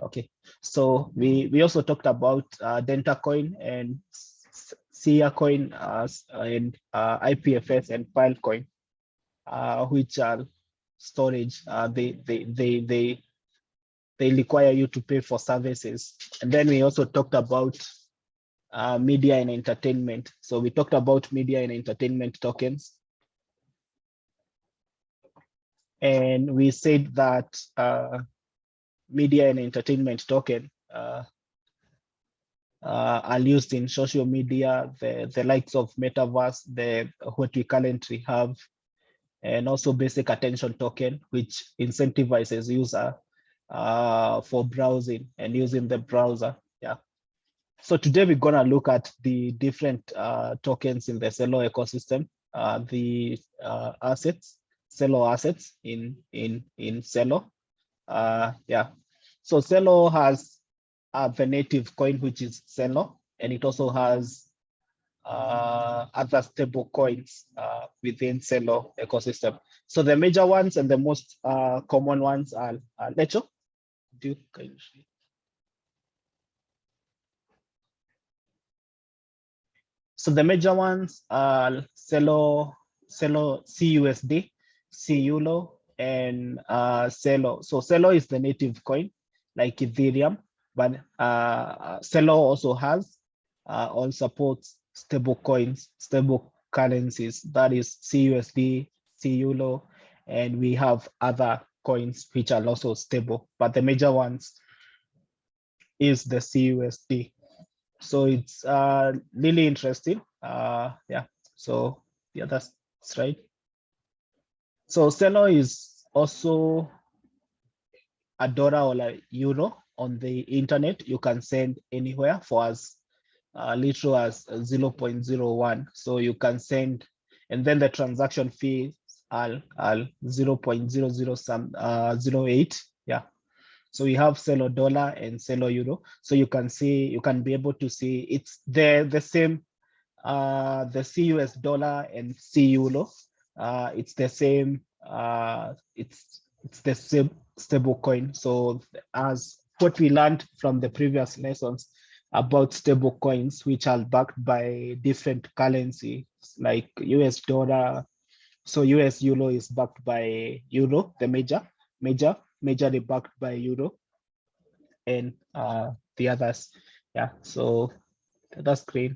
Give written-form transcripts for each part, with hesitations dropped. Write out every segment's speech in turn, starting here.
Okay, so we also talked about Denta coin and Sia coin and IPFS and Filecoin, which are storage. They require you to pay for services. And then we also talked about media and entertainment. So we talked about media and entertainment tokens. And we said that media and entertainment token are used in social media, the likes of metaverse, what we currently have, and also basic attention token, which incentivizes user for browsing and using the browser. Yeah. So today we're gonna look at the different tokens in the Celo ecosystem, the assets, Celo assets in Celo. Yeah. So Celo has the native coin, which is Celo, and it also has other stable coins within Celo ecosystem. So the major ones and the most common ones are Lecho. Do you can see? So the major ones are Celo, CUSD, CULO, and Celo. So Celo is the native coin, like Ethereum, but Celo also has all supports stable coins, stable currencies. That is CUSD, CULO, and we have other coins which are also stable. But the major ones is the CUSD. So it's really interesting. Yeah. So yeah, that's right. So Celo is also a dollar or a euro on the internet. You can send anywhere for as little as 0.01. So you can send, and then the transaction fees are 0.0008. Yeah. So we have Celo dollar and Celo euro. So you can see, you can be able to see it's the same, the CUS dollar and CULO. It's the same, it's the same stable coin. So as what we learned from the previous lessons about stable coins, which are backed by different currency like US dollar. So US euro is backed by euro, the majorly backed by euro, and the others. Yeah, so that's great.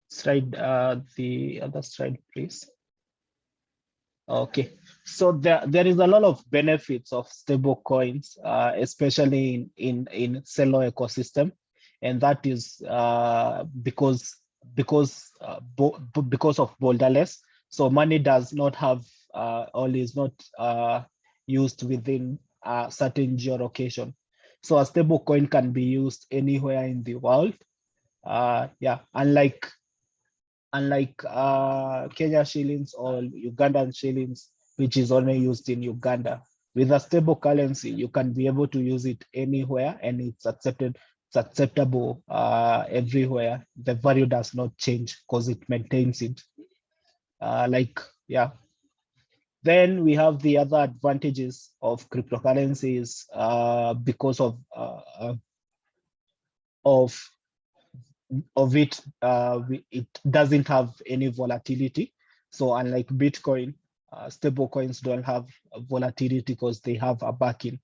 Slide, the other slide, please. Okay, so there is a lot of benefits of stable coins, especially in Celo ecosystem, and that is because of borderless. So money does not have or is not used within a certain geolocation. So a stable coin can be used anywhere in the world. Yeah, unlike Kenya shillings or Ugandan shillings, which is only used in Uganda. With a stable currency, you can be able to use it anywhere, and it's acceptable everywhere. The value does not change because it maintains it. Yeah. Then we have the other advantages of cryptocurrencies because of it, it doesn't have any volatility. So unlike Bitcoin, stable coins don't have volatility because they have a backing.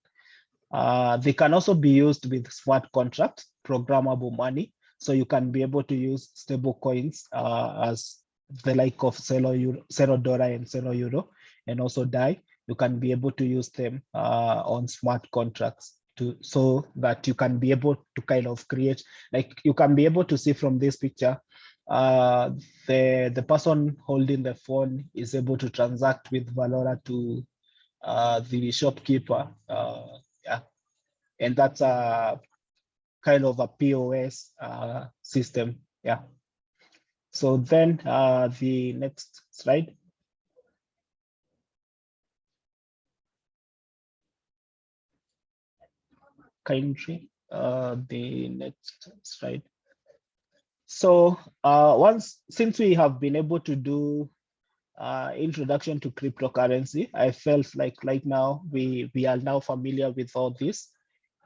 They can also be used with smart contracts, programmable money. So you can be able to use stable coins as the like of Celo dollar and Celo euro, and also DAI. You can be able to use them on smart contracts so that you can be able to kind of create, like you can be able to see from this picture, the person holding the phone is able to transact with Valora to the shopkeeper. Yeah, and that's a kind of a POS system. Yeah. So then the next slide. Kindly, the next slide. So since we have been able to do introduction to cryptocurrency. I felt like right now we are now familiar with all this,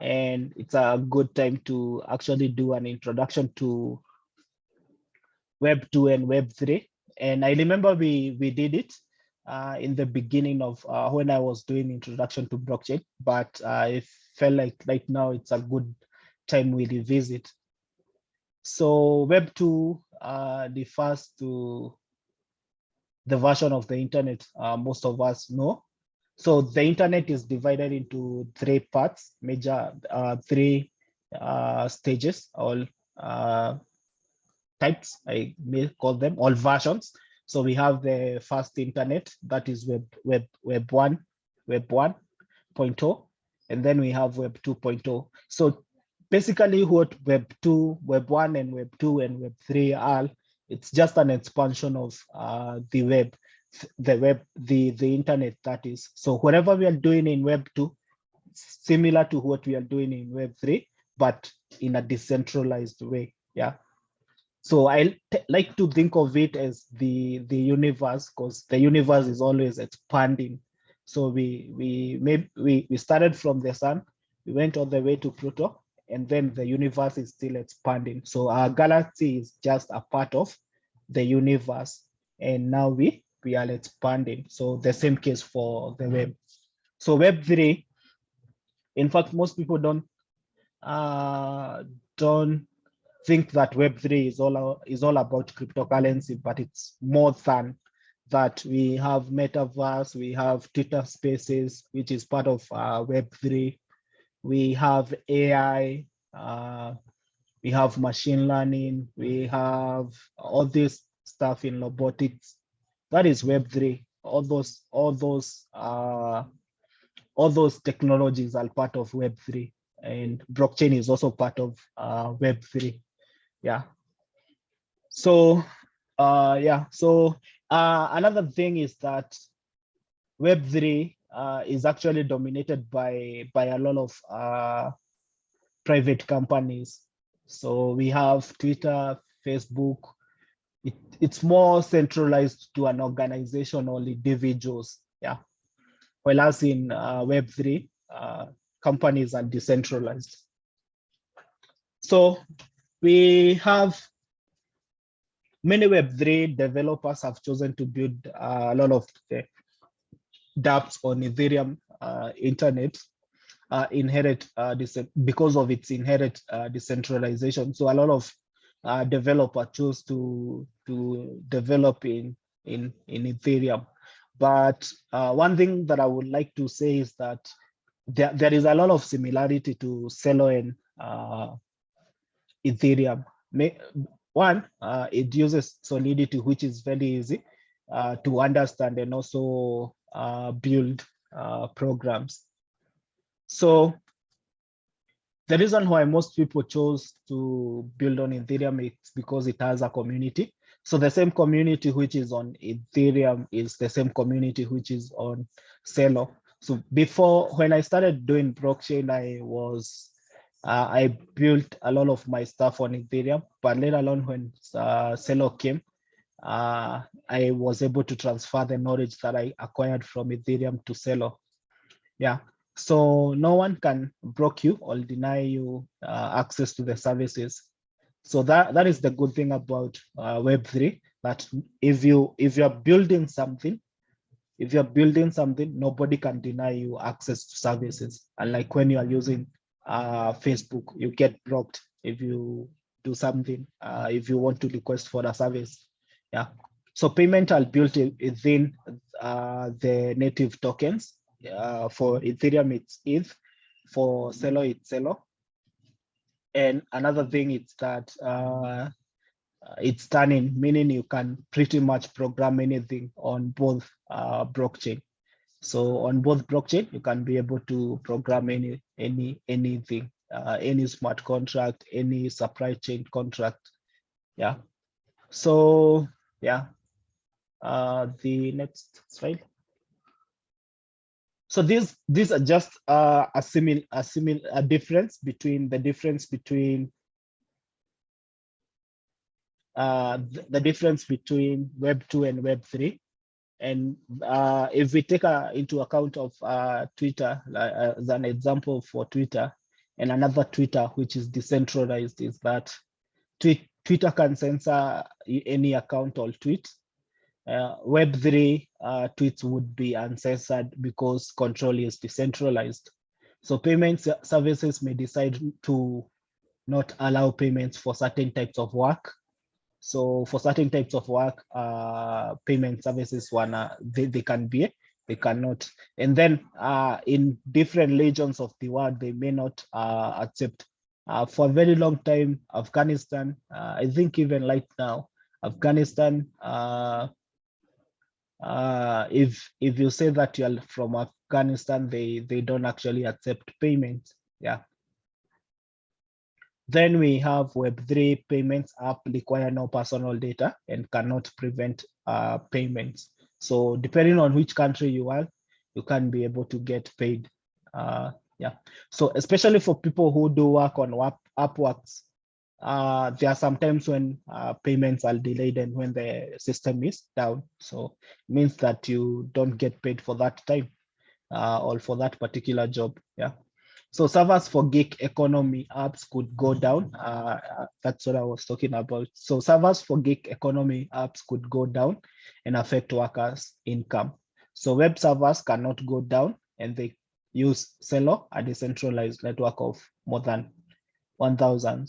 and it's a good time to actually do an introduction to Web 2 and Web 3. And I remember we did it in the beginning of when I was doing introduction to blockchain, but I felt like right now it's a good time we revisit. So Web 2 refers to the version of the internet most of us know. So the internet is divided into three parts, major three stages, all types, I may call them, all versions. So we have the first internet, that is web 1.0, and then we have Web 2.0. So basically what Web 2, Web 1 and Web 2 and Web 3 are, it's just an expansion of the internet, that is. So whatever we are doing in Web 2, similar to what we are doing in Web 3, but in a decentralized way. Yeah. So I like to think of it as the universe, because the universe is always expanding. So we started from the sun, we went all the way to Pluto, and then the universe is still expanding. So our galaxy is just a part of the universe, and now we are expanding. So the same case for the web. So Web 3, in fact, most people don't think that Web3 is all about cryptocurrency, but it's more than that. We have metaverse, we have Twitter Spaces, which is part of Web3. We have AI, we have machine learning, we have all this stuff in robotics. That is Web3. All those technologies are part of Web3, and blockchain is also part of Web3. Yeah. So another thing is that Web3 is actually dominated by a lot of private companies. So we have Twitter, Facebook. It's more centralized to an organization or individuals. Yeah. Whereas in Web3, companies are decentralized. So we have many Web3 developers have chosen to build a lot of the dApps on Ethereum internet because of its inherent decentralization. So a lot of developers choose to develop in Ethereum. But one thing that I would like to say is that there is a lot of similarity to Celo and Ethereum. One, it uses Solidity, which is very easy to understand and also build programs. So the reason why most people chose to build on Ethereum is because it has a community. So the same community which is on Ethereum is the same community which is on Celo. So before, when I started doing blockchain, I built a lot of my stuff on Ethereum, but later on when Celo came, I was able to transfer the knowledge that I acquired from Ethereum to Celo. Yeah, so no one can block you or deny you access to the services. So that is the good thing about Web3, that if you're building something, nobody can deny you access to services. Unlike when you are using Facebook, you get blocked if you do something, if you want to request for a service. Yeah. So payment are built within the native tokens. For Ethereum, it's ETH. For Celo, it's Celo. And another thing is that it's turning, meaning you can pretty much program anything on both blockchain. So on both blockchain, you can be able to program anything, any smart contract, any supply chain contract. Yeah. So yeah, the next slide. So these are just a difference between the difference between Web 2 and Web 3. And if we take into account of Twitter as an example for Twitter, and another Twitter which is decentralized, is that Twitter can censor any account or tweet. Web3 tweets would be uncensored because control is decentralized. So payment services may decide to not allow payments for certain types of work. So for certain types of work, payment services they can be, they cannot. And then in different regions of the world, they may not accept. For a very long time, Afghanistan, I think even right now, Afghanistan, if you say that you're from Afghanistan, they don't actually accept payments. Yeah. Then we have Web3 payments app require no personal data and cannot prevent payments. So depending on which country you are, you can be able to get paid. Yeah. So especially for people who do work on Upworks, there are some times when payments are delayed and when the system is down. So it means that you don't get paid for that time or for that particular job. Yeah. So servers for gig economy apps could go down. That's what I was talking about. So servers for gig economy apps could go down and affect workers' income. So web servers cannot go down, and they use Celo, a decentralized network of more than 1,000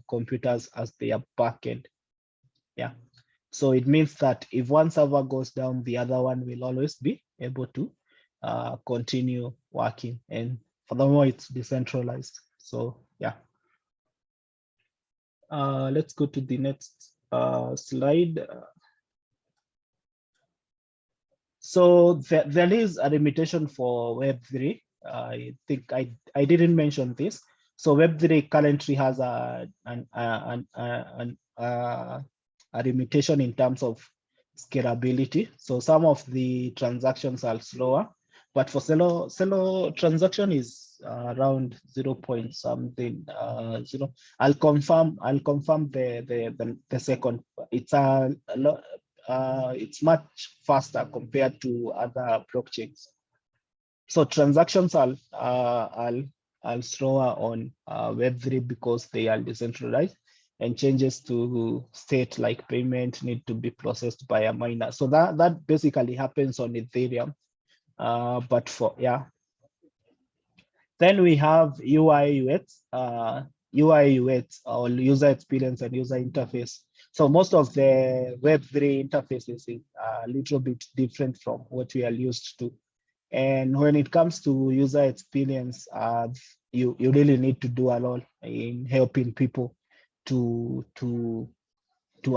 computers as their backend. Yeah. So it means that if one server goes down, the other one will always be able to continue working. And furthermore, it's decentralized. So yeah. Let's go to the next slide. So there is a limitation for Web3. I think I didn't mention this. So Web3 currently has a limitation in terms of scalability. So some of the transactions are slower, but for Celo transaction is around 0 point something. I'll confirm the second. It's much faster compared to other blockchains. So transactions are slower on Web3 because they are decentralized, and changes to state like payment need to be processed by a miner. So that basically happens on Ethereum. But for then we have UI UX, or user experience and user interface. So most of the Web3 interfaces is a little bit different from what we are used to. And when it comes to user experience, you really need to do a lot in helping people to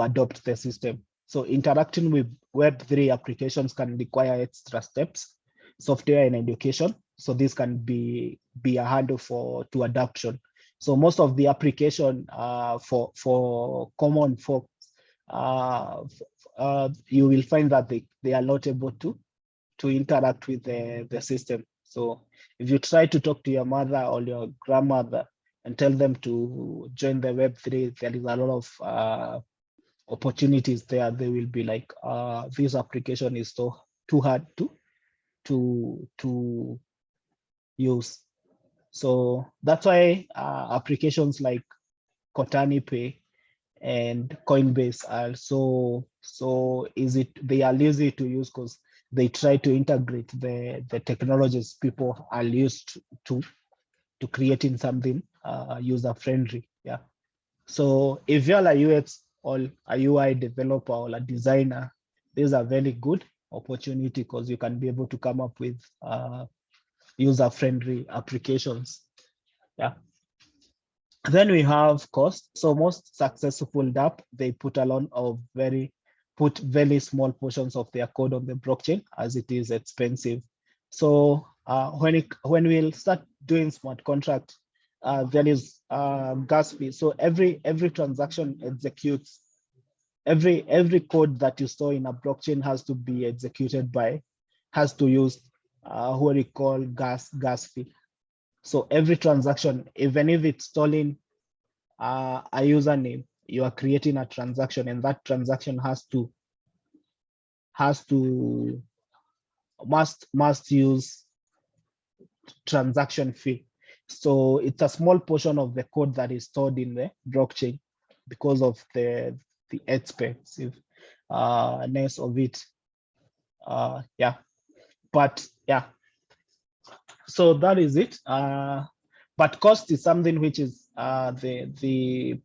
adopt the system. So interacting with Web3 applications can require extra steps, software and education. So this can be a hurdle to adoption. So most of the application for common folks, you will find that they are not able to interact with the system. So if you try to talk to your mother or your grandmother and tell them to join the Web3, there is a lot of opportunities there. They will be like, this application is too hard to use. So that's why applications like Kotani Pay and Coinbase are so easy. They are easy to use because they try to integrate the technologies people are used to creating something user friendly. Yeah. So if you're a UX or a UI developer or a designer, these are very good opportunity because you can be able to come up with user-friendly applications. Yeah. Then we have cost. So most successful DApp, they put very small portions of their code on the blockchain as it is expensive. So when we'll start doing smart contract, there is gas fee. So every transaction executes, every code that you store in a blockchain has to be executed has to use what we call gas fee. So every transaction, even if it's stolen a username, you are creating a transaction, and that transaction has to must use transaction fee. So it's a small portion of the code that is stored in the blockchain because of the expensive ness of it. Yeah, but yeah, so that is it. But cost is something which is the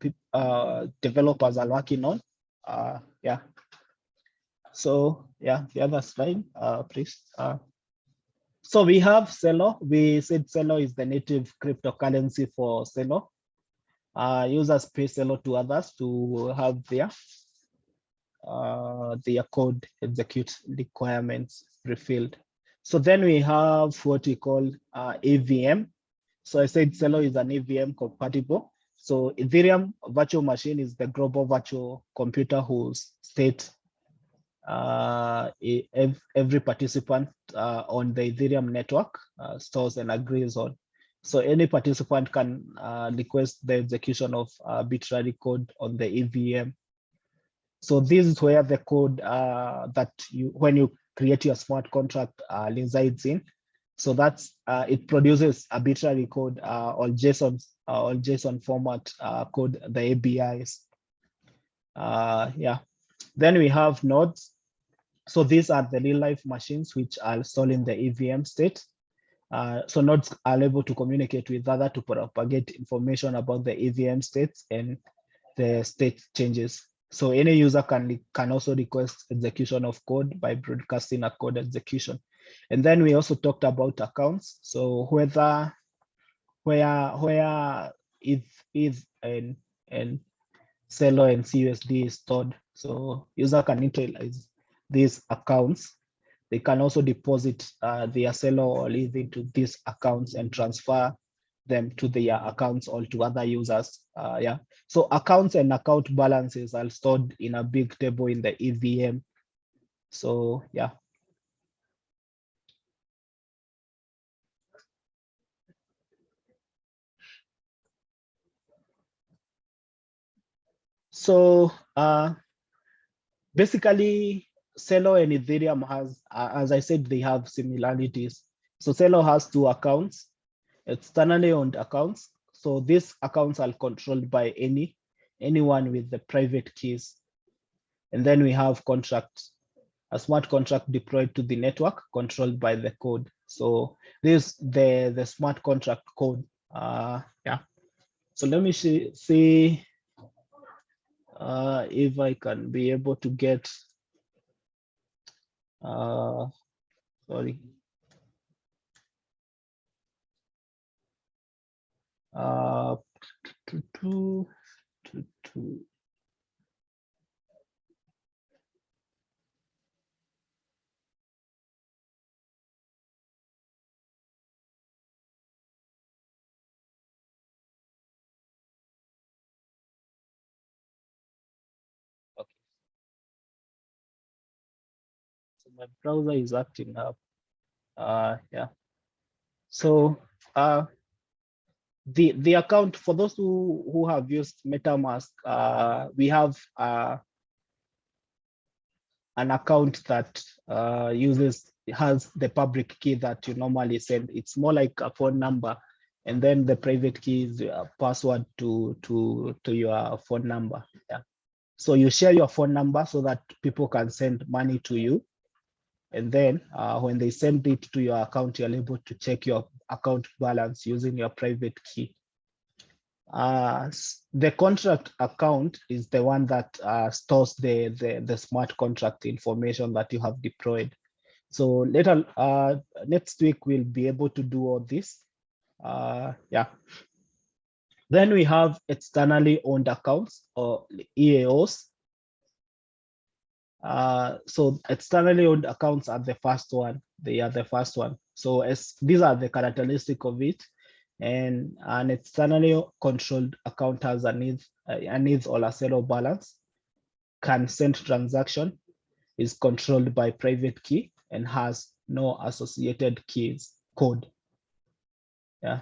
developers are working on. Yeah. So yeah, the other slide, please. So we have Celo. We said Celo is the native cryptocurrency for Celo. Users pay Celo to others to have their code execute requirements refilled. So then we have what we call EVM. So I said Celo is an EVM compatible. So Ethereum virtual machine is the global virtual computer whose state every participant on the Ethereum network stores and agrees on. So any participant can request the execution of arbitrary code on the EVM. So this is where the code that when you create your smart contract resides in. So that's it produces arbitrary code or JSON format code, the ABIs. Yeah. Then we have nodes. So these are the real life machines which are stored in the EVM state. So nodes are able to communicate with other to propagate information about the EVM states and the state changes. So any user can also request execution of code by broadcasting a code execution. And then we also talked about accounts. So where if and Celo and CUSD is stored. So user can utilize these accounts. They can also deposit their Celo or ETH into these accounts and transfer them to their accounts or to other users. Yeah. So accounts and account balances are stored in a big table in the EVM. So yeah. So basically, Celo and Ethereum has, as I said, they have similarities. So Celo has two accounts, externally owned accounts. So these accounts are controlled by anyone with the private keys. And then we have contracts, a smart contract deployed to the network controlled by the code. So this the smart contract code. Yeah. So let me see if I can be able to get sorry. To okay. So my browser is acting up. Yeah. So the account for those who have used MetaMask, we have an account that has the public key that you normally send. It's more like a phone number, and then the private key is a password to your phone number. Yeah. So you share your phone number so that people can send money to you. And then when they send it to your account, you're able to check your account balance using your private key. The contract account is the one that stores the smart contract information that you have deployed. So later, next week, we'll be able to do all this. Yeah. Then we have externally owned accounts or EAOs. So externally owned accounts are the first one. They are the first one. So these are the characteristics of it. And an externally controlled account has a needs or a zero balance, can send transaction, is controlled by private key, and has no associated keys code. Yeah.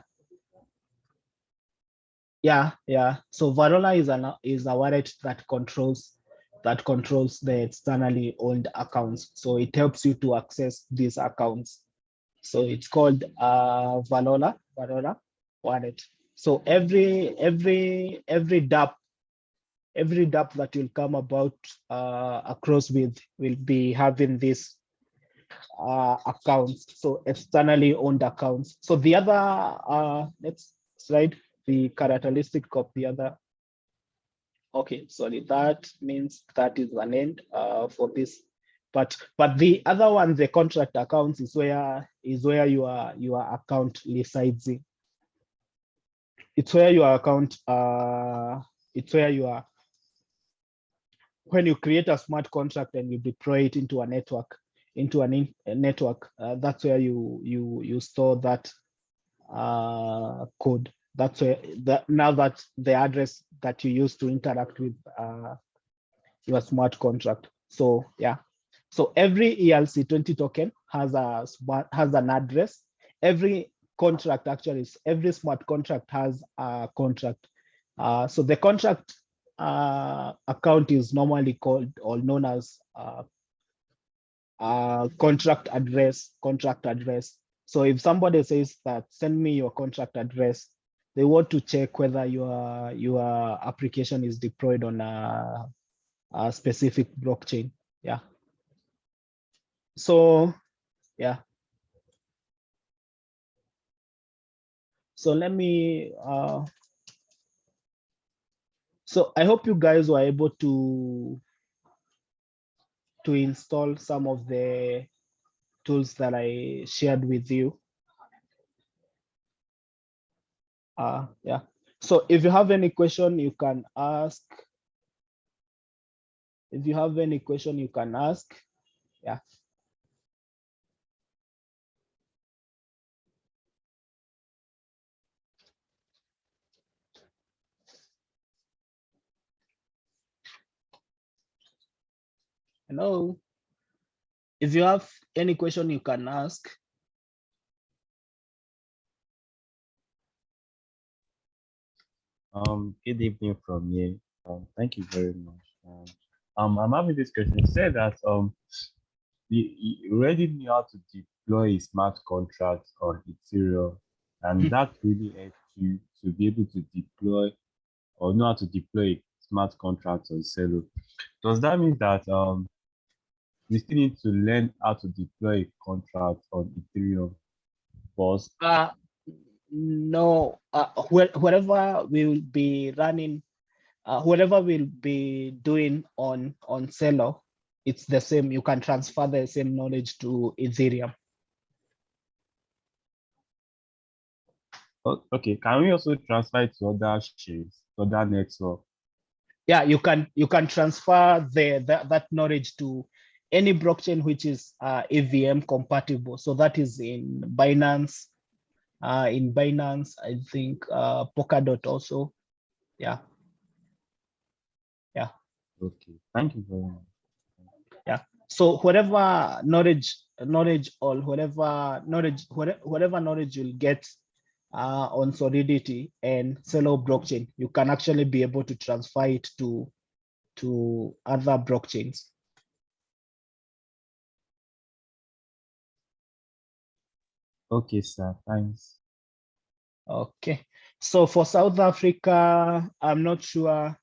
Yeah. So Varona is a wallet that controls that controls the externally owned accounts. So it helps you to access these accounts. So it's called Valora wallet. So every DApp that will come about across with will be having this accounts, so externally owned accounts. So the other, next slide, the characteristic of the other. Okay, sorry, that means that is an end for this. But the other one, the contract accounts, is where your account resides in. It's where your account, it's where you are, when you create a smart contract and you deploy it into a network, a network, that's where you store that code. That's where now that the address that you use to interact with your smart contract. So yeah, so every ERC20 token has an address. Every contract, actually, every smart contract has a contract. So the contract account is normally called or known as contract address. So if somebody says that, send me your contract address, they want to check whether your application is deployed on a specific blockchain. Yeah. So yeah. So let me. So I hope you guys were able to install some of the tools that I shared with you. Yeah. So if you have any question, you can ask. If you have any question, you can ask. Yeah. Hello. If you have any question, you can ask. Good evening from here. Thank you very much. I'm having this question. You said that you already knew how to deploy a smart contract on Ethereum, and that really helped you to be able to deploy or know how to deploy a smart contract on Celo. Does that mean that we still need to learn how to deploy a contract on Ethereum first? No, whatever we'll be running, whatever we'll be doing on Celo, it's the same. You can transfer the same knowledge to Ethereum. Okay, can we also transfer it to other chains, to other network? Yeah, you can transfer that knowledge to any blockchain which is EVM compatible. So that is in Binance. I think Polkadot also. Yeah. Yeah. Okay, thank you very much. Yeah. So whatever knowledge or whatever knowledge you'll get on Solidity and Celo blockchain, you can actually be able to transfer it to other blockchains. Okay, sir. Thanks. Okay. So for South Africa, I'm not sure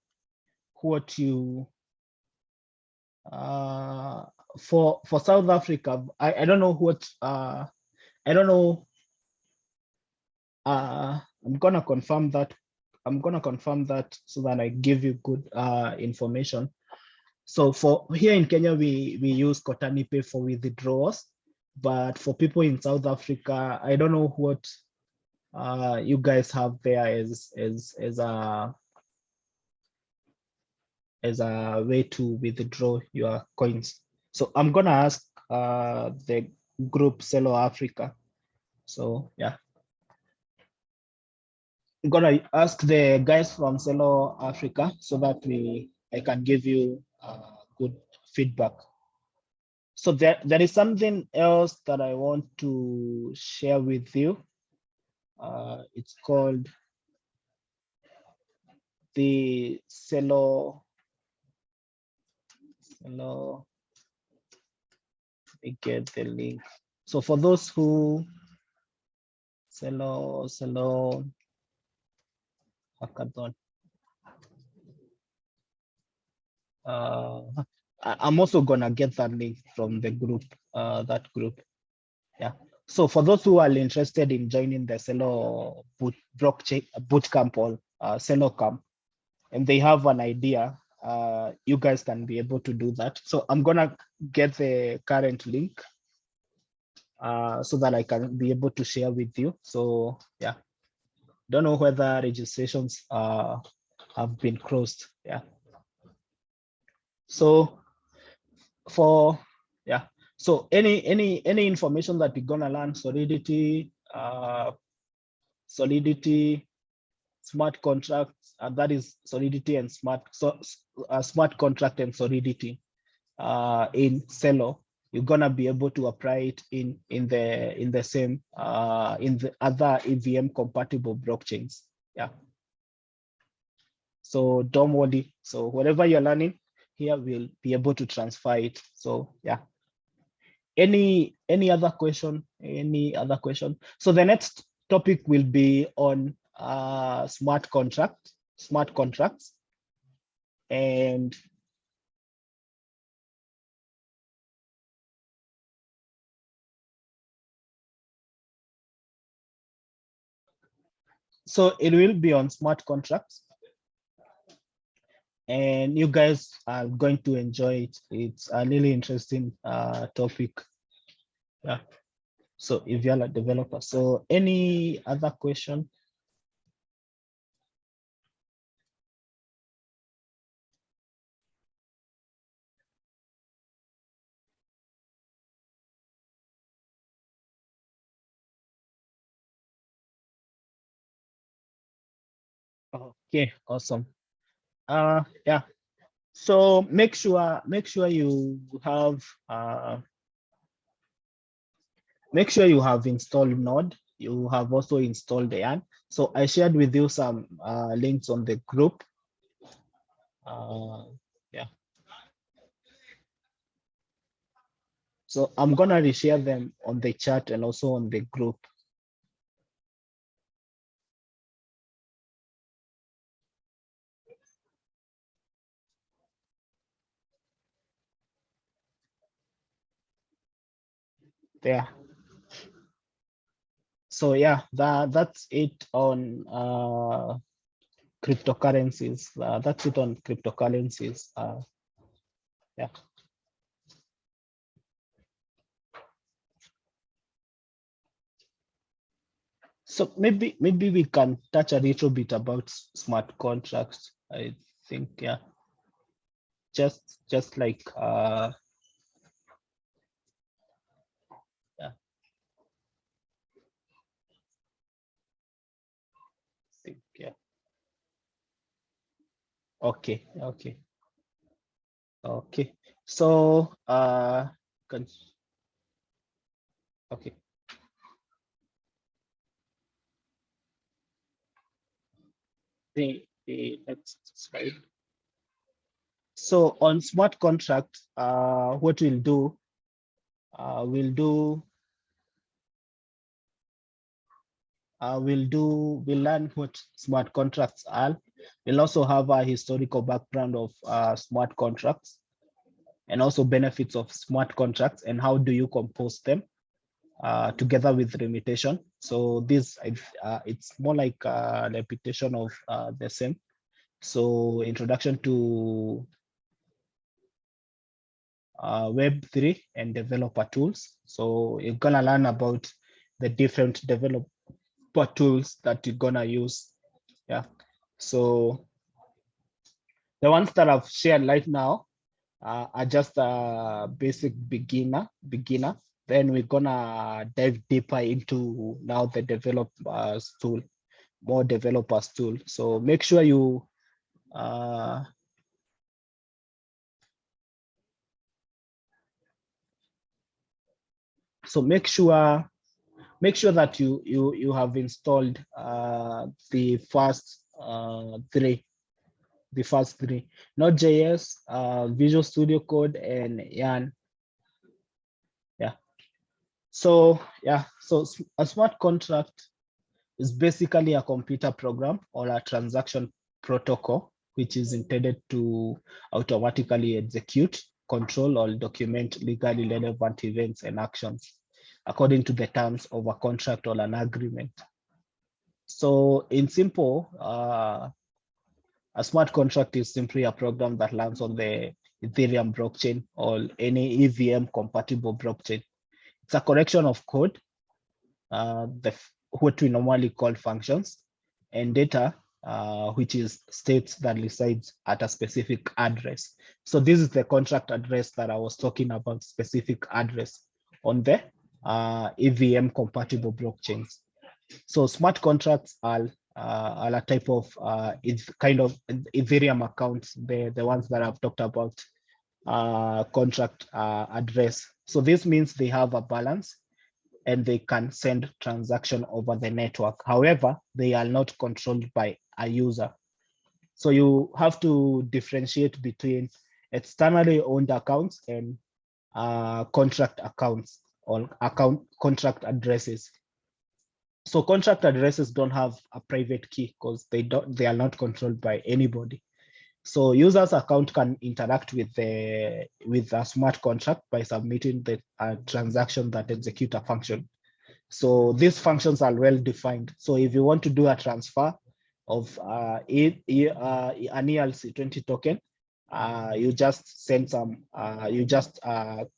what you for South Africa, I don't know what I don't know. I'm gonna confirm that. So that I give you good information. So for here in Kenya, we use Kotani Pay for withdrawals, but for people in South Africa, I don't know what you guys have there as a way to withdraw your coins. So I'm gonna ask the group Celo Africa. So yeah, I'm gonna ask the guys from Celo Africa so that I can give you good feedback. So there is something else that I want to share with you. It's called the Celo Hello. Let me get the link. So for those who Hello hackathon. I'm also gonna get that link from the group, that group. Yeah. So for those who are interested in joining the Celo blockchain bootcamp or Celo camp, and they have an idea, you guys can be able to do that. So I'm gonna get the current link so that I can be able to share with you. So yeah, don't know whether registrations have been closed. Yeah. So for yeah, so any information that you're gonna learn, solidity, smart contracts, that is solidity and smart contract and solidity in Celo, you're gonna be able to apply it in the same in the other EVM compatible blockchains. Yeah. So don't worry. So whatever you're learning here, we'll be able to transfer it. So yeah. Any other question? Any other question? So the next topic will be on smart contracts, and so it will be on smart contracts, and you guys are going to enjoy it. It's a really interesting topic. Yeah. So if you're a developer, so any other question? Okay, awesome. Yeah. So make sure you have installed Node. You have also installed the Yarn. So I shared with you some links on the group. Yeah. So I'm gonna reshare them on the chat and also on the group. There. So yeah, that's it on cryptocurrencies. That's it on cryptocurrencies. Yeah. So maybe we can touch a little bit about smart contracts. I think yeah, just like yeah, I think yeah. Okay, okay. So can okay. The next slide. So on smart contract, what we'll do, we'll learn what smart contracts are. We'll also have a historical background of smart contracts and also benefits of smart contracts and how do you compose them together with limitation. So this it's more like a repetition of the same. So introduction to Web3 and developer tools. So you're gonna learn about the different developer tools that you're gonna use. Yeah. So the ones that I've shared right now are just a basic beginner. Then we're gonna dive deeper into now the developers tool, more developers tool. So make sure you make sure that you have installed the first three the first three: Node.js, Visual Studio Code, and Yarn. Yeah. So yeah, so a smart contract is basically a computer program or a transaction protocol, which is intended to automatically execute, control, or document legally relevant events and actions according to the terms of a contract or an agreement. So in simple, a smart contract is simply a program that lands on the Ethereum blockchain or any EVM compatible blockchain. It's a collection of code, what we normally call functions, and data, which is states that resides at a specific address. So this is the contract address that I was talking about, specific address on the EVM compatible blockchains. So smart contracts are a type of kind of Ethereum accounts, the ones that I've talked about, contract address. So this means they have a balance and they can send transaction over the network. However, they are not controlled by a user. So you have to differentiate between externally owned accounts and contract accounts or contract addresses. So contract addresses don't have a private key because they are not controlled by anybody. So users' account can interact with a smart contract by submitting the transaction that execute a function. So these functions are well defined. So if you want to do a transfer of an ERC20 token, you just send some, you just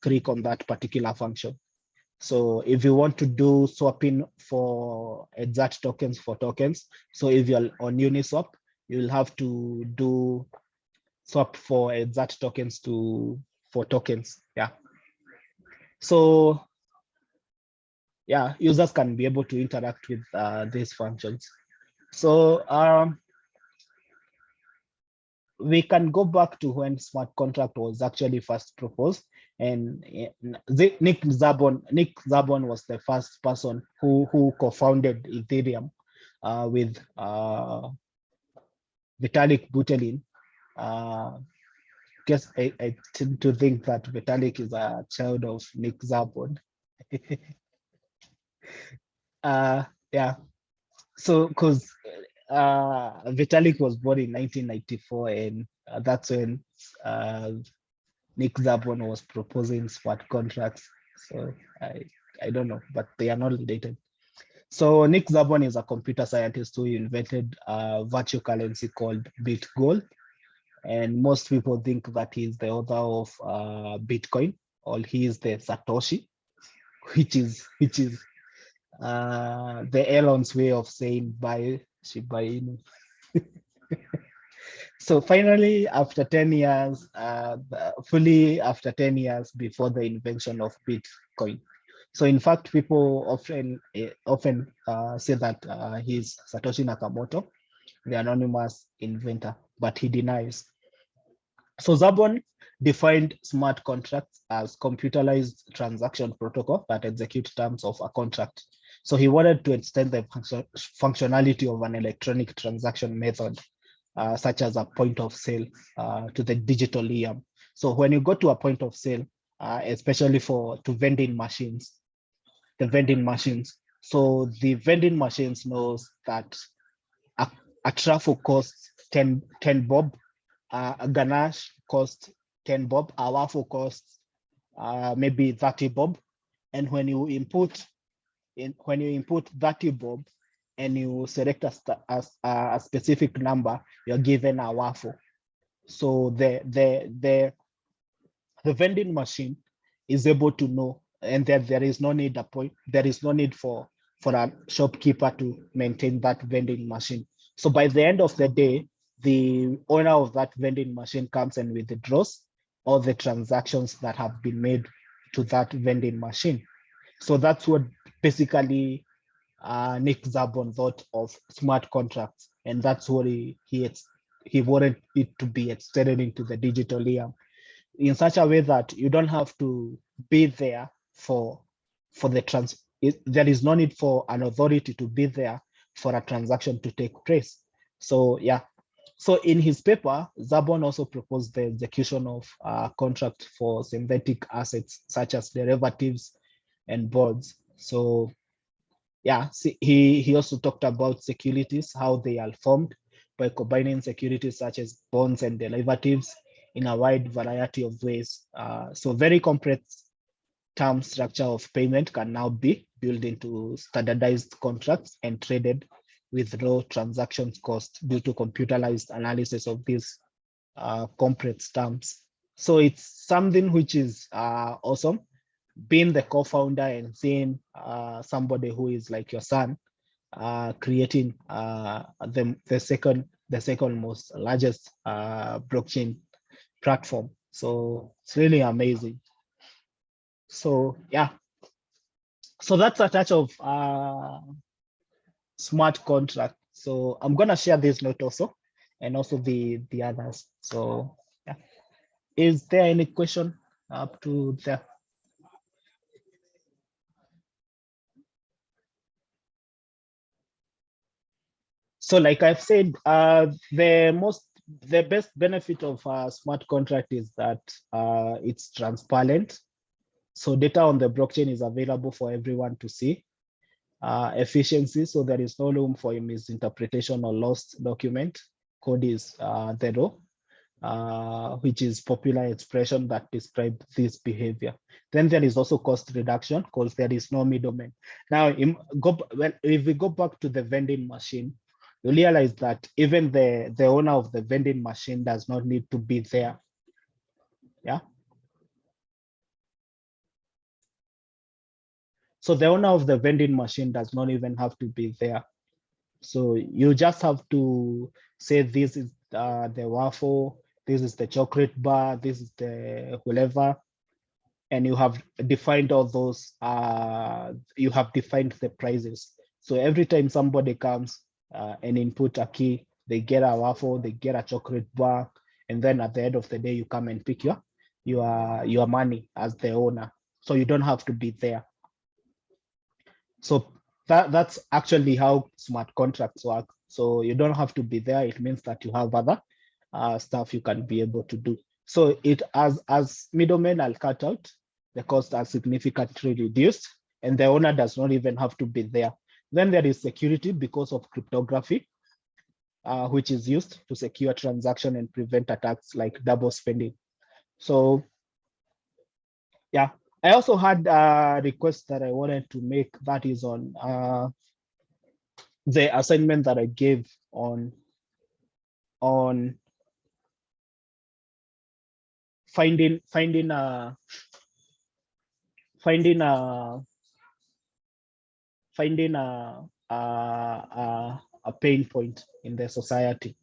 click on that particular function. So if you want to do swapping for exact tokens for tokens, so if you're on Uniswap, you'll have to do swap for exact tokens for tokens. Yeah. So yeah, users can be able to interact with these functions. So we can go back to when smart contract was actually first proposed, and Nick Szabo was the first person who co-founded Ethereum with Vitalik Buterin. Guess I tend to think that Vitalik is a child of Nick Szabo. Yeah. So because Vitalik was born in 1994, and that's when Nick Szabo was proposing smart contracts. So I don't know, but they are not related. So Nick Szabo is a computer scientist who invented a virtual currency called BitGold, and most people think that he's the author of Bitcoin, or he is the Satoshi, which is the Elon's way of saying buy Shiba Inu. So finally, after 10 years, fully after 10 years before the invention of Bitcoin. So in fact, people often say that he's Satoshi Nakamoto, the anonymous inventor, but he denies. So Szabo defined smart contracts as computerized transaction protocol that execute terms of a contract. So he wanted to extend the functionality of an electronic transaction method, such as a point of sale, to the digital EM. So when you go to a point of sale, especially to vending machines, so the vending machines knows that a truffle costs 10 bob, a ganache costs 10 bob, a waffle costs maybe 30 bob. And when you input 30 bob and you select a specific number, you're given a waffle. So the vending machine is able to know, and that there is no need for a shopkeeper to maintain that vending machine. So by the end of the day, the owner of that vending machine comes and withdraws all the transactions that have been made to that vending machine. So that's what basically Nick Szabo thought of smart contracts, and that's what he wanted it to be extended into the digital era in such a way that you don't have to be there for the there is no need for an authority to be there for a transaction to take place. So yeah, So in his paper, Zabon also proposed the execution of contract for synthetic assets such as derivatives and bonds. So yeah, see, he also talked about securities, how they are formed by combining securities such as bonds and derivatives in a wide variety of ways. So very complex term structure of payment can now be built into standardized contracts and traded with low transaction cost due to computerized analysis of these complex terms. So it's something which is awesome. Being the co-founder and seeing somebody who is like your son creating the second most largest blockchain platform. So it's really amazing. So yeah, so that's a touch of smart contract. So I'm gonna share this note also, and also the others. So yeah, is there any question up to there? So like I've said, the best benefit of a smart contract is that it's transparent. So data on the blockchain is available for everyone to see. Efficiency, so there is no room for a misinterpretation or lost document. Code is the raw, which is popular expression that describe this behavior. Then there is also cost reduction because there is no middleman. Now, if we go back to the vending machine, you realize that even the owner of the vending machine does not need to be there. Yeah. So the owner of the vending machine does not even have to be there. So you just have to say this is the waffle, this is the chocolate bar, this is the whatever, and you have defined all those. You have defined the prices. So every time somebody comes and input a key, they get a waffle, they get a chocolate bar, and then at the end of the day, you come and pick your money as the owner. So you don't have to be there. So that's actually how smart contracts work. So you don't have to be there. It means that you have other stuff you can be able to do. So it as middlemen are cut out, the costs are significantly reduced, and the owner does not even have to be there. Then there is security because of cryptography, which is used to secure transaction and prevent attacks like double spending. So yeah, I also had a request that I wanted to make that is on the assignment that I gave on finding finding a finding a pain point in the society.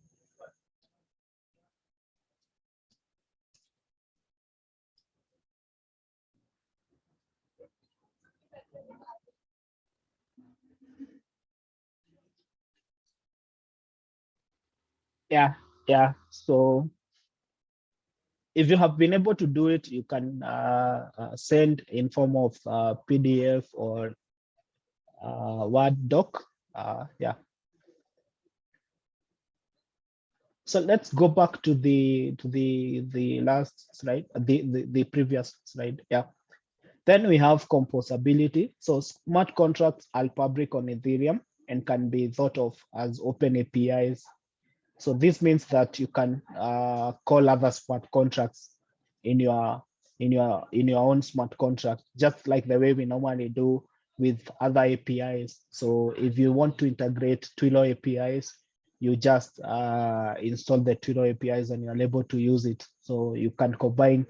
Yeah, yeah. So if you have been able to do it, you can send in form of PDF or Word doc. Yeah. So let's go back to the last slide, the previous slide. Yeah. Then we have composability. So smart contracts are public on Ethereum and can be thought of as open APIs. So this means that you can call other smart contracts in your own smart contract, just like the way we normally do with other APIs. So if you want to integrate Twilio APIs, you just install the Twilio APIs and you're able to use it. So you can combine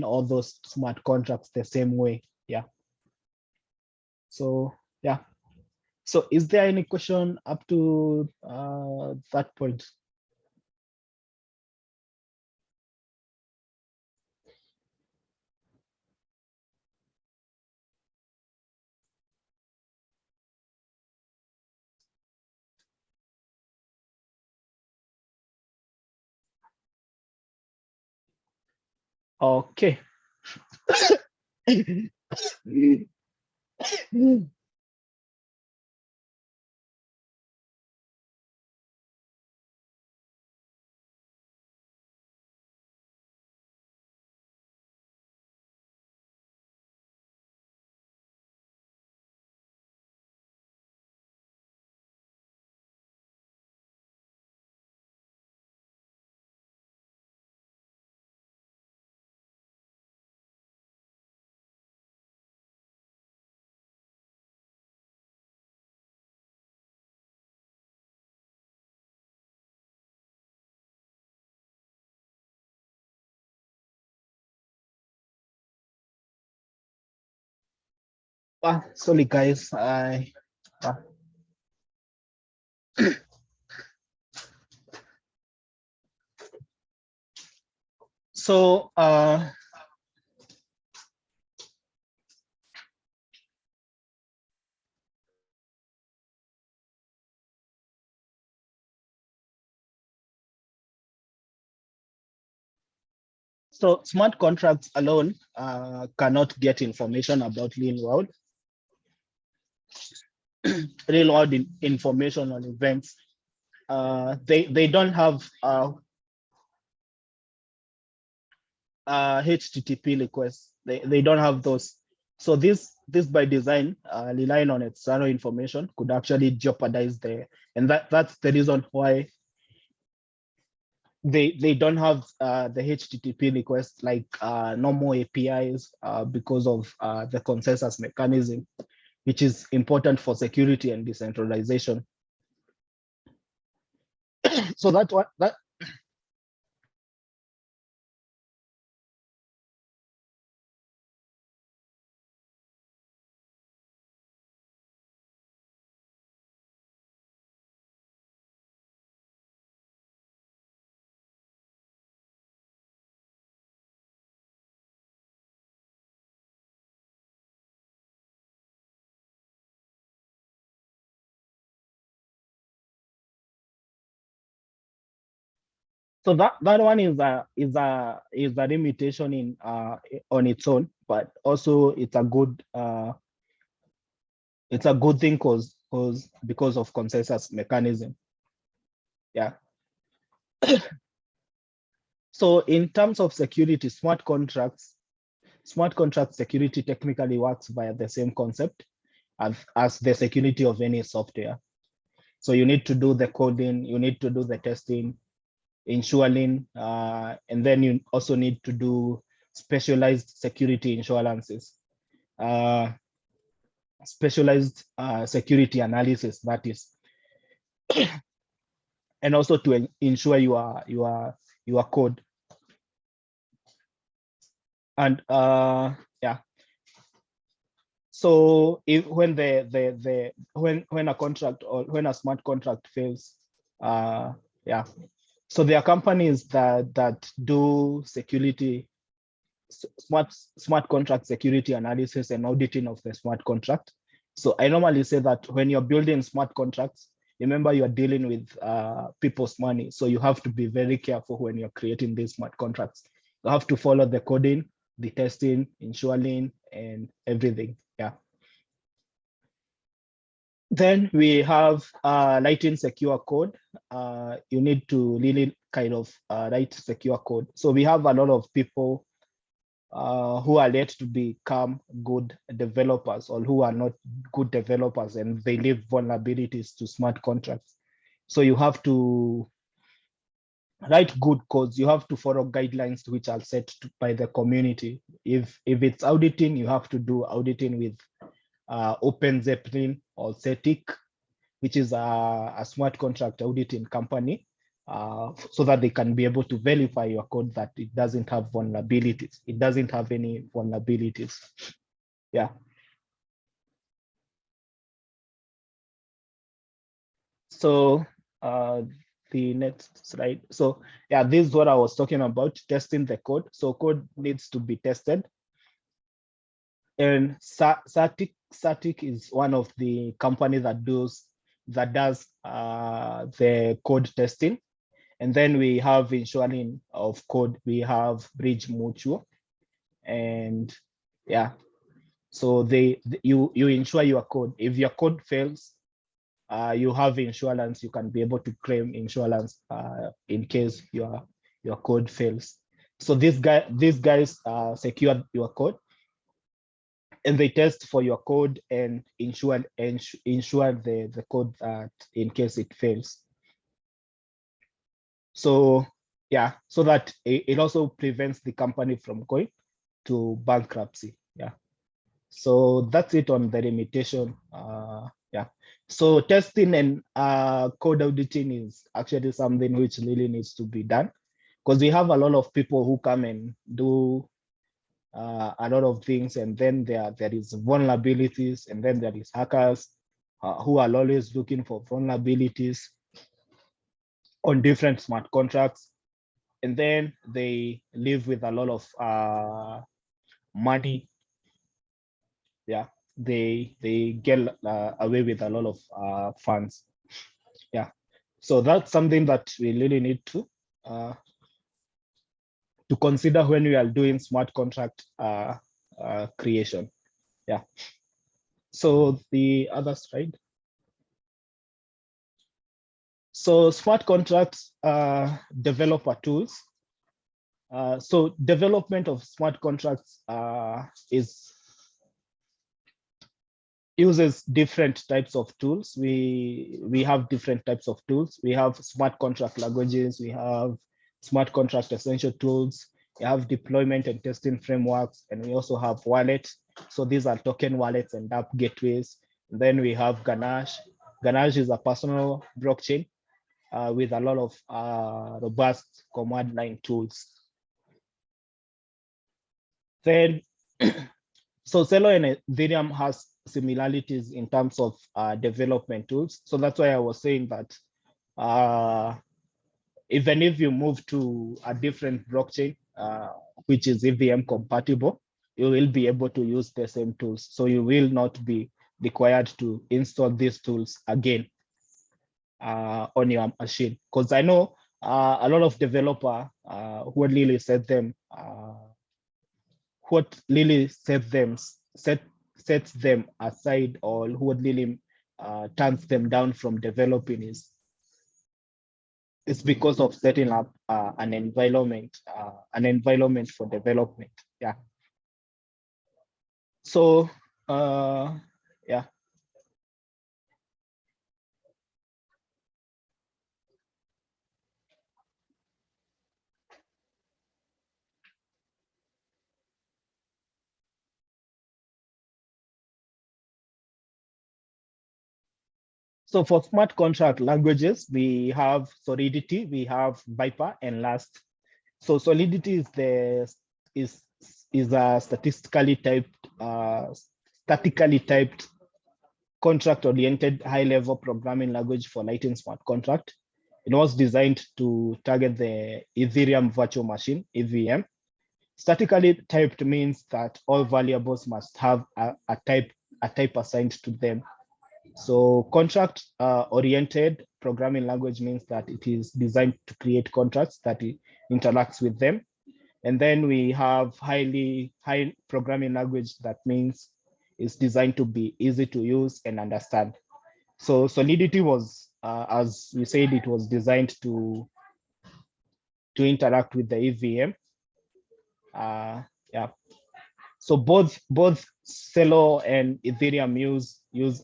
all those smart contracts the same way. Yeah. So yeah. So is there any question up to that point? Okay. Sorry guys, so so smart contracts alone cannot get information about real world information on events. They don't have HTTP requests. They don't have those. So this by design, relying on external information could actually jeopardize and that's the reason why they don't have the HTTP requests like normal APIs because of the consensus mechanism, which is important for security and decentralization. So that so that one is a limitation in on its own, but also it's a good thing because of consensus mechanism. Yeah. So in terms of security, smart contract security technically works via the same concept as the security of any software. So you need to do the coding, you need to do the testing, ensuring, and then you also need to do specialized security insurances, specialized security analysis, that is, and also to ensure your code. And yeah, so when when a contract or when a smart contract fails, yeah, so there are companies that do smart contract security analysis and auditing of the smart contract. So I normally say that when you're building smart contracts, remember you're dealing with people's money. So you have to be very careful when you're creating these smart contracts. You have to follow the coding, the testing, ensuring, and everything. Yeah. Then we have writing secure code. You need to really kind of write secure code. So we have a lot of people who are yet to become good developers or who are not good developers and they leave vulnerabilities to smart contracts. So you have to write good codes. You have to follow guidelines which are set by the community. If it's auditing, you have to do auditing with Open Zeppelin or CETIC, which is a smart contract auditing company, so that they can be able to verify your code that it doesn't have vulnerabilities. It doesn't have any vulnerabilities. Yeah. So the next slide. So yeah, this is what I was talking about, testing the code. So code needs to be tested. And Satic is one of the companies that does the code testing. And then we have ensuring of code. We have Bridge Mutual, and yeah. So you ensure your code. If your code fails, you have insurance. You can be able to claim insurance in case your code fails. So these guys secure your code, and they test for your code and ensure the code that in case it fails. So yeah, so that it also prevents the company from going to bankruptcy. Yeah. So that's it on the limitation. Yeah. So testing and code auditing is actually something which really needs to be done, because we have a lot of people who come and do a lot of things, and then there is vulnerabilities, and then there is hackers who are always looking for vulnerabilities on different smart contracts, and then they live with a lot of money. Yeah, they get away with a lot of funds. Yeah, so that's something that we really need to consider when we are doing smart contract creation. Yeah. So the other slide. So smart contracts developer tools. So development of smart contracts uses different types of tools. We have different types of tools. We have smart contract languages. We have smart contract essential tools. We have deployment and testing frameworks, and we also have wallets. So these are token wallets and app gateways. And then we have Ganache. Ganache is a personal blockchain with a lot of robust command line tools. Then, so Celo and Ethereum has similarities in terms of development tools. So that's why I was saying that even if you move to a different blockchain, which is EVM compatible, you will be able to use the same tools. So you will not be required to install these tools again on your machine. Because I know a lot of developer who really set them, what really sets them aside, or what really turns them down from developing is because of setting up an environment for development. Yeah. So yeah. So for smart contract languages, we have Solidity, we have Viper, and Last. So Solidity is a statically typed contract-oriented high-level programming language for Lightning Smart Contract. It was designed to target the Ethereum virtual machine, EVM. Statically typed means that all variables must have a type assigned to them. So contract-oriented programming language means that it is designed to create contracts that it interacts with them. And then we have high programming language that means it's designed to be easy to use and understand. So Solidity was, as we said, it was designed to interact with the EVM. Yeah. So both Celo and Ethereum use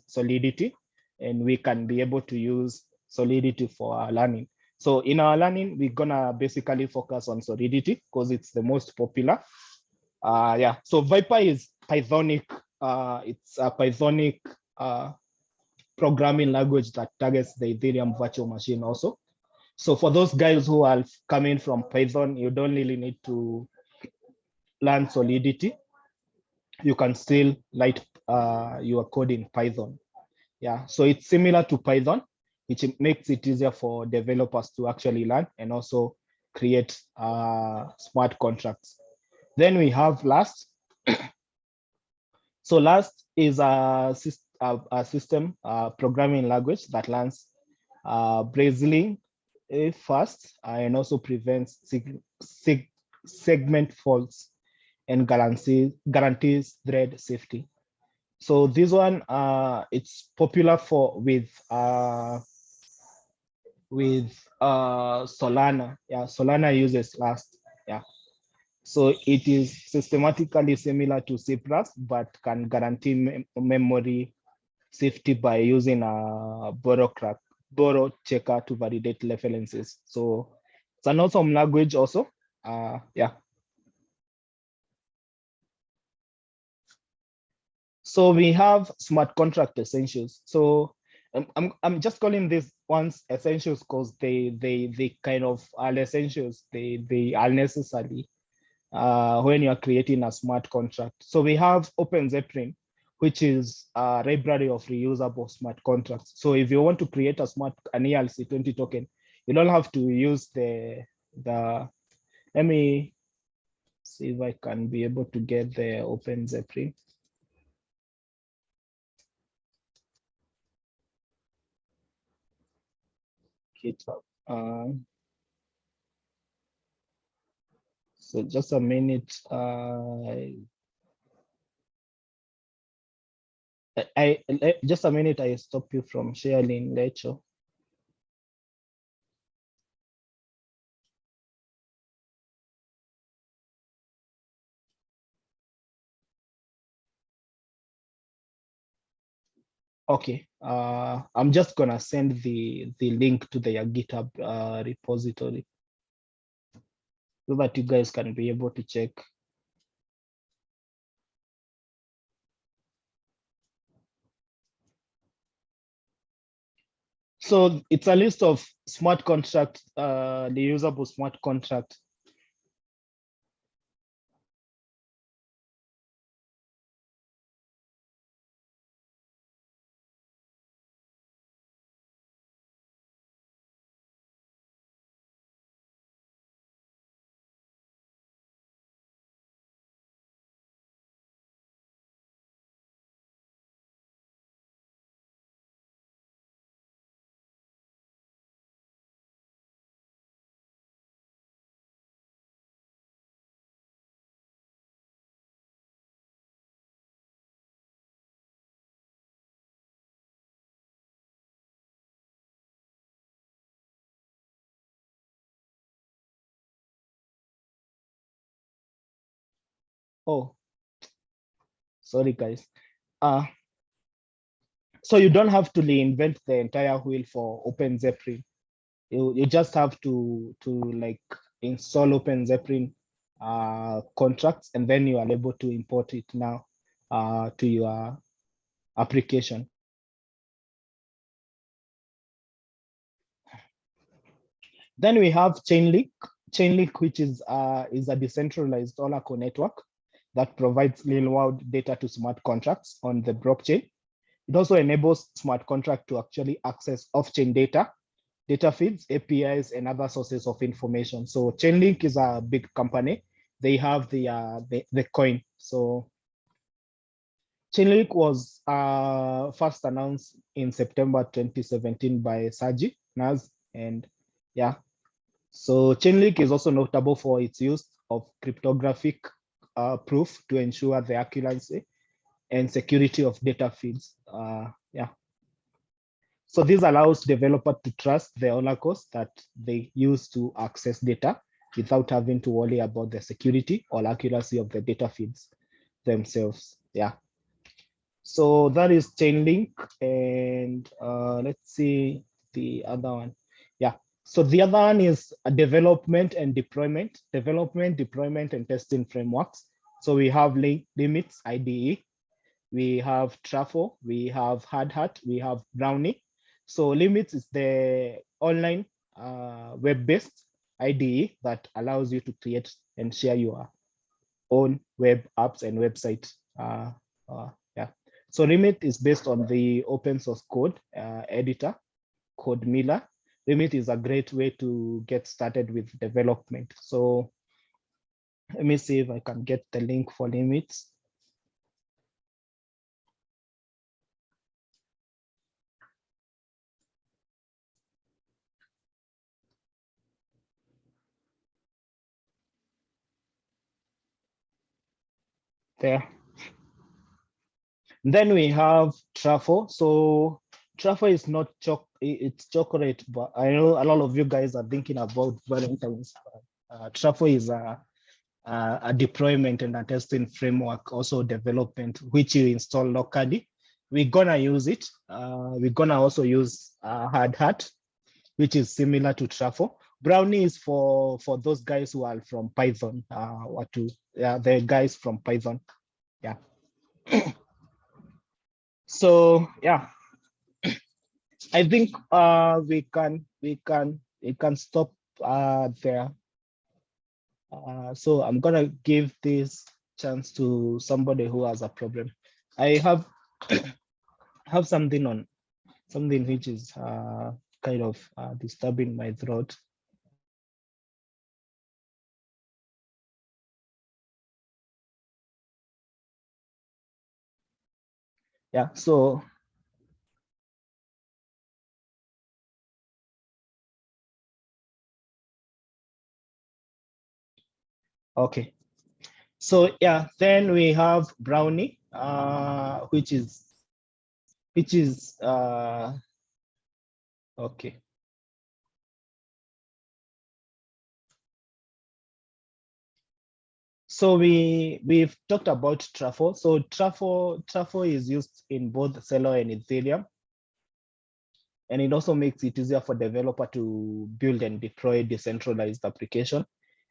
Solidity, and we can be able to use Solidity for our learning. So in our learning, we're gonna basically focus on Solidity because it's the most popular. Yeah. So Viper is Pythonic. It's a Pythonic programming language that targets the Ethereum virtual machine also. So for those guys who are coming from Python, you don't really need to learn Solidity. You can still write your code in Python. Yeah, so it's similar to Python, which makes it easier for developers to actually learn and also create smart contracts. Then we have Last. So Last is a system programming language that learns Brazilian fast and also prevents segment faults and guarantees thread safety. So this one, it's popular with Solana. Yeah, Solana uses Last. Yeah. So it is systematically similar to C++, but can guarantee memory safety by using a borrow checker to validate references. So it's an awesome language also. Yeah. So we have smart contract essentials. So I'm just calling these ones essentials because they kind of are essentials. They are necessary when you are creating a smart contract. So we have OpenZeppelin, which is a library of reusable smart contracts. So if you want to create an ERC20 token, you don't have to use let me see if I can be able to get the OpenZeppelin. GitHub. So just a minute. Just a minute. I stop you from sharing, Rachel. Okay. I'm just gonna send the link to their GitHub repository so that you guys can be able to check. So it's a list of smart contracts, the usable smart contract. Oh, sorry guys. So you don't have to reinvent the entire wheel for OpenZeppelin. You just have to like install OpenZeppelin contracts, and then you are able to import it now to your application. Then we have Chainlink. Chainlink, which is a decentralized Oracle network that provides real-world data to smart contracts on the blockchain. It also enables smart contract to actually access off-chain data feeds, APIs, and other sources of information. So Chainlink is a big company. They have the coin. So Chainlink was first announced in September 2017 by Sergey Naz, and yeah. So Chainlink is also notable for its use of cryptographic proof to ensure the accuracy and security of data feeds. Yeah. So this allows developers to trust the oracles that they use to access data without having to worry about the security or accuracy of the data feeds themselves. Yeah. So that is Chainlink, and let's see the other one. Yeah. So the other one is a development, deployment, and testing frameworks. So we have limits, IDE, we have Truffle, we have Hard Hat, we have Brownie. So Limits is the online web-based IDE that allows you to create and share your own web apps and website. Yeah. So Limit is based on the open source code editor, CodeMiller. Limit is a great way to get started with development. So let me see if I can get the link for Limits. There. Then we have truffle. So truffle is not it's chocolate, but I know a lot of you guys are thinking about Valentine's. Truffle is a deployment and a testing framework, also development, which you install locally. We're gonna use it. We're gonna also use Hard Hat, which is similar to truffle. Brownie is for those guys who are from Python. The guys from Python. Yeah. So yeah, I think we can stop there. So I'm gonna give this chance to somebody who has a problem. I have have something which is kind of disturbing my throat. Yeah, so okay. So yeah, then we have brownie, which is okay. So we've talked about truffle. So truffle is used in both Celo and Ethereum, and it also makes it easier for developer to build and deploy decentralized application.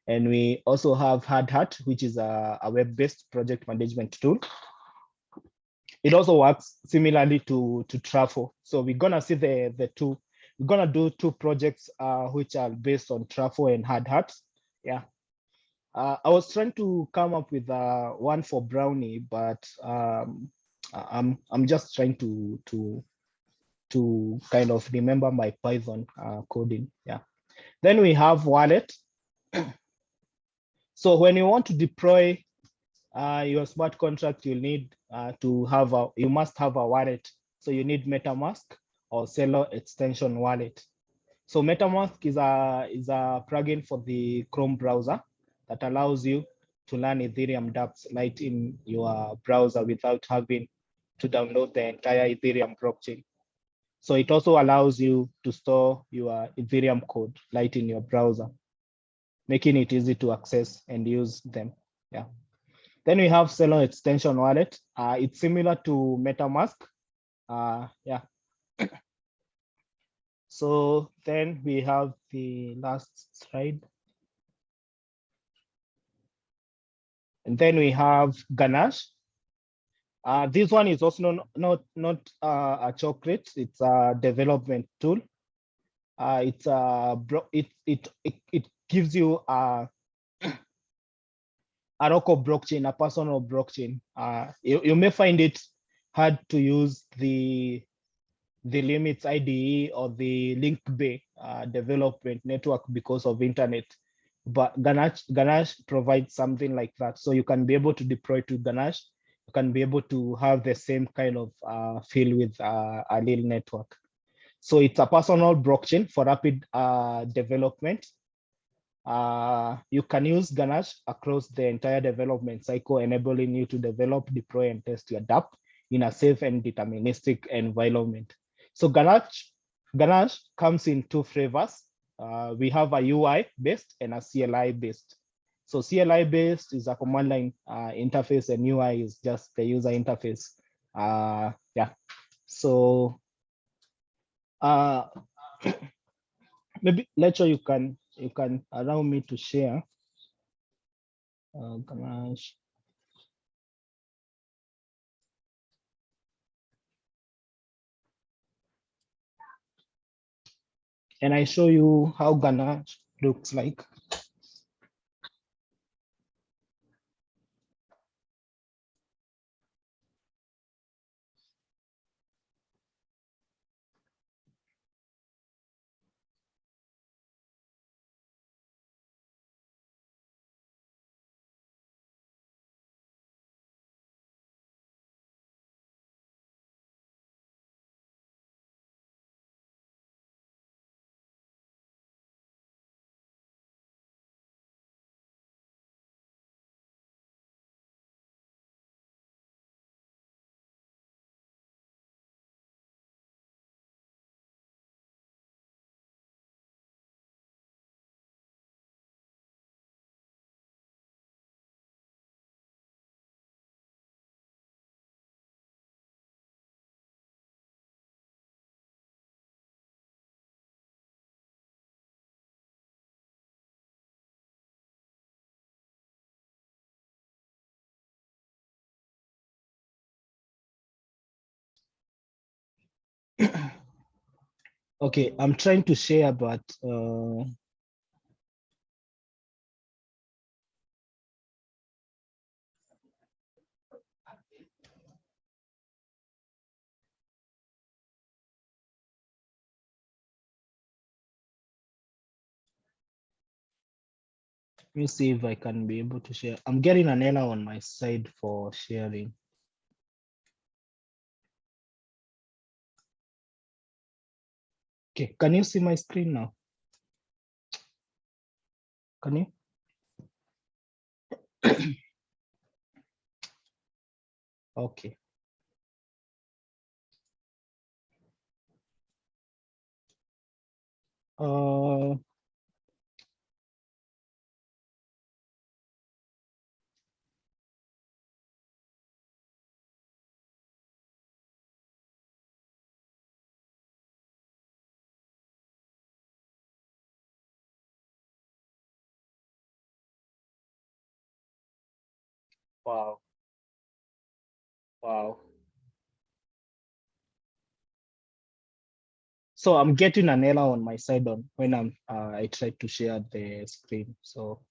And we also have Hard Hat, which is a web-based project management tool. It also works similarly to Truffle. So we're gonna see the two. We're gonna do two projects which are based on Truffle and Hard Hat. Yeah. I was trying to come up with one for Brownie, but I'm just trying to kind of remember my Python coding. Yeah. Then we have wallet. So when you want to deploy your smart contract, you'll need you must have a wallet. So you need MetaMask or Celo extension wallet. So MetaMask is a plugin for the Chrome browser that allows you to learn Ethereum dApps right in your browser without having to download the entire Ethereum blockchain. So it also allows you to store your Ethereum code right in your browser, making it easy to access and use them. Yeah. Then we have Celo extension wallet. It's similar to MetaMask. Yeah. So then we have the last slide. And then we have Ganache. This one is also not a chocolate. It's a development tool. It gives you a local blockchain, a personal blockchain. You may find it hard to use the limits IDE or the link bay development network because of internet. But Ganache provides something like that. So you can be able to deploy to Ganache. You can be able to have the same kind of feel with a little network. So it's a personal blockchain for rapid development. You can use Ganache across the entire development cycle, enabling you to develop, deploy, and test your dApp in a safe and deterministic environment. So Ganache comes in two flavors. We have a UI based and a CLI based. So CLI based is a command line interface, and UI is just the user interface. Yeah. So maybe later you can allow me to share. Ganache. And I show you how Ganache looks like. Okay, I'm trying to share, but me see if I can be able to share. I'm getting an error on my side for sharing. Okay, can you see my screen now? Can you? Okay. Wow. Wow. So I'm getting an error on my side on when I try to share the screen. So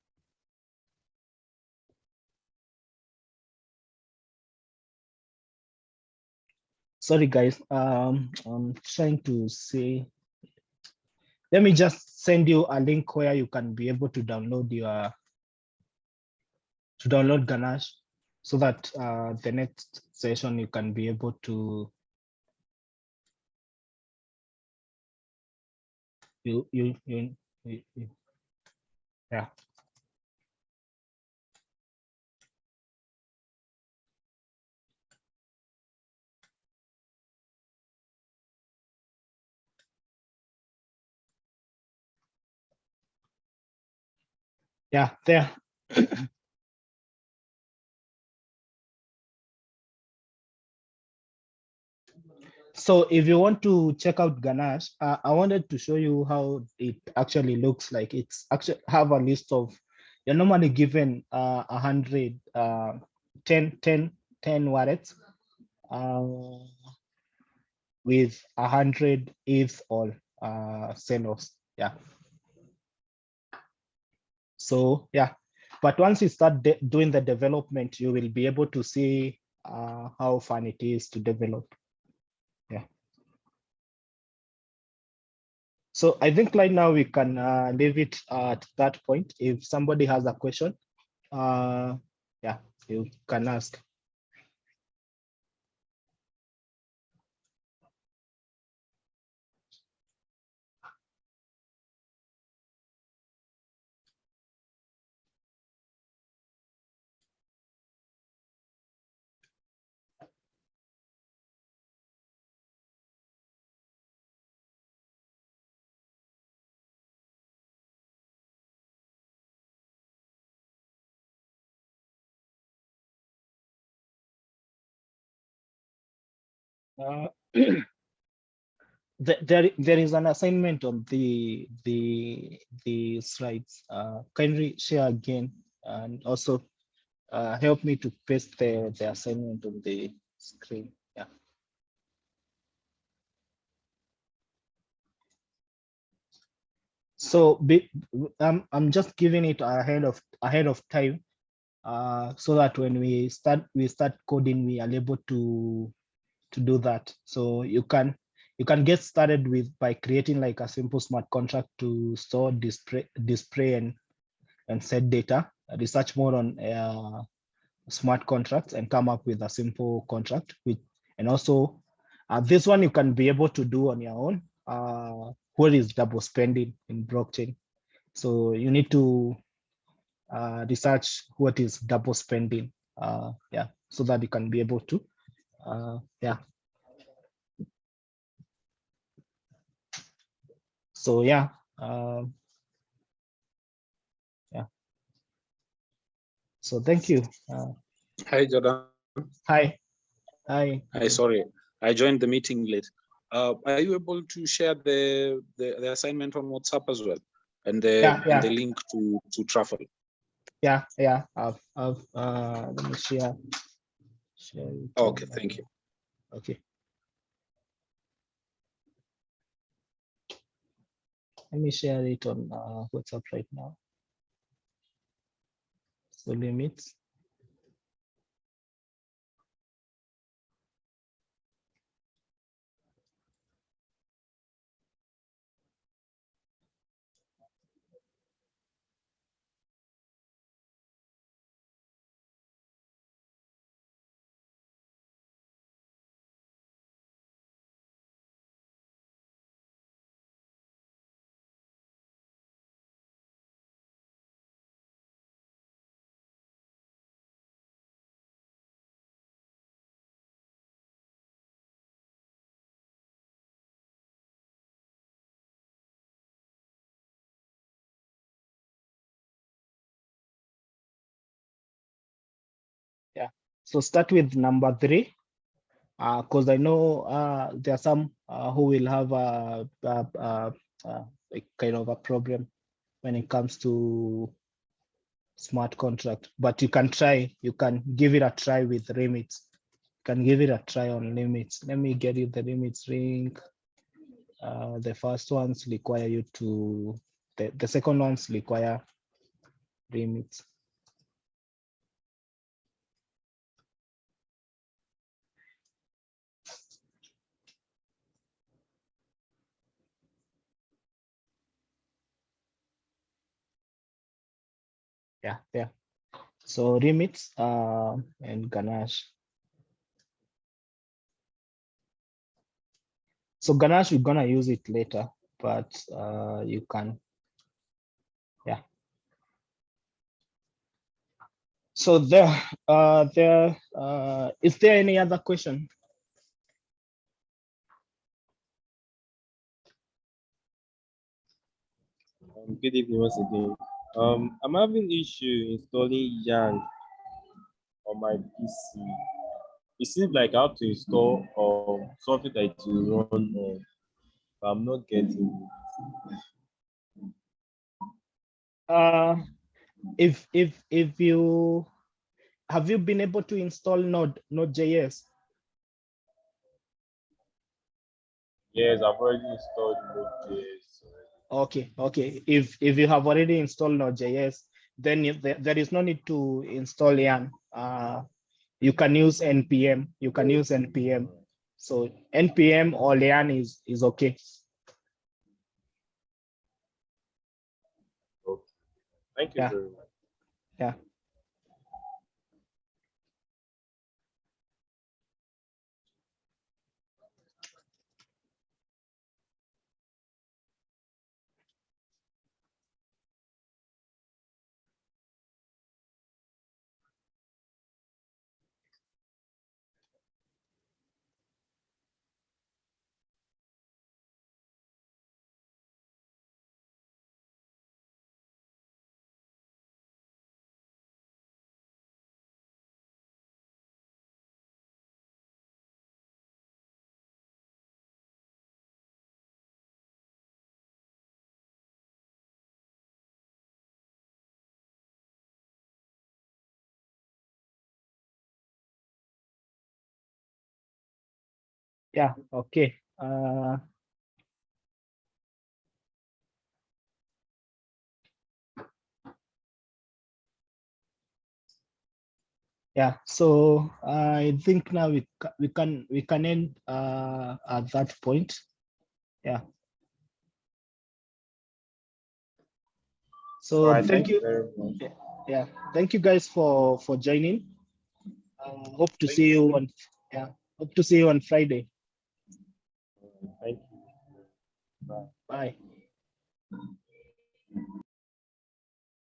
sorry guys. I'm trying to see. Let me just send you a link where you can be able to download Ganache, so that the next session you can be able to yeah. Yeah, there. So if you want to check out Ganache, I wanted to show you how it actually looks like. It's actually have a list of, you're normally given 100, 10 wallets with 100 ETH all sell-offs. Yeah. So yeah, but once you start doing the development, you will be able to see how fun it is to develop. Yeah. So I think right now we can leave it at that point. If somebody has a question, yeah, you can ask. Uh, there is an assignment on the slides. Kindly share again, and also help me to paste the assignment on the screen. Yeah. So I'm just giving it ahead of time, so that when we start coding, we are able to do that. So you can get started with by creating like a simple smart contract to store, display and set data. Research more on smart contracts and come up with a simple contract. And also this one you can be able to do on your own. What is double spending in blockchain? So you need to research what is double spending. Yeah, so that you can be able to yeah. So yeah, yeah. So thank you. Hi, Jordan. Hi, hi. Hi, sorry, I joined the meeting late. Are you able to share the assignment on WhatsApp as well, and the link to Truffle? Yeah. I've let me share it. Okay, thank you. Okay. Let me share it on WhatsApp right now. So limits. So start with number 3, because I know there are some who will have a kind of a problem when it comes to smart contract, but you can try, you can give it a try with limits. You can give it a try on limits. Let me get you the limits link. The first ones require you to, the second ones require limits. Yeah. So limits and ganache. So ganache, we're gonna use it later, but you can, yeah. So is there any other question? Good evening once again. I'm having issue installing Yang on my PC. It seems like I have to install something that will run on, but I'm not getting it. If you have you been able to install Node.js? Yes, I've already installed Node.js. Okay. If you have already installed Node.js, then there is no need to install Yarn. You can use npm. You can use npm. So npm or Yarn is okay. Okay. Thank you very much. Yeah. Yeah, okay. Yeah, so I think now we can end at that point. Yeah. So Right, thank you very much. Yeah, thank you guys for joining. Hope to see you on hope to see you on Friday. Thank you. Bye. Bye.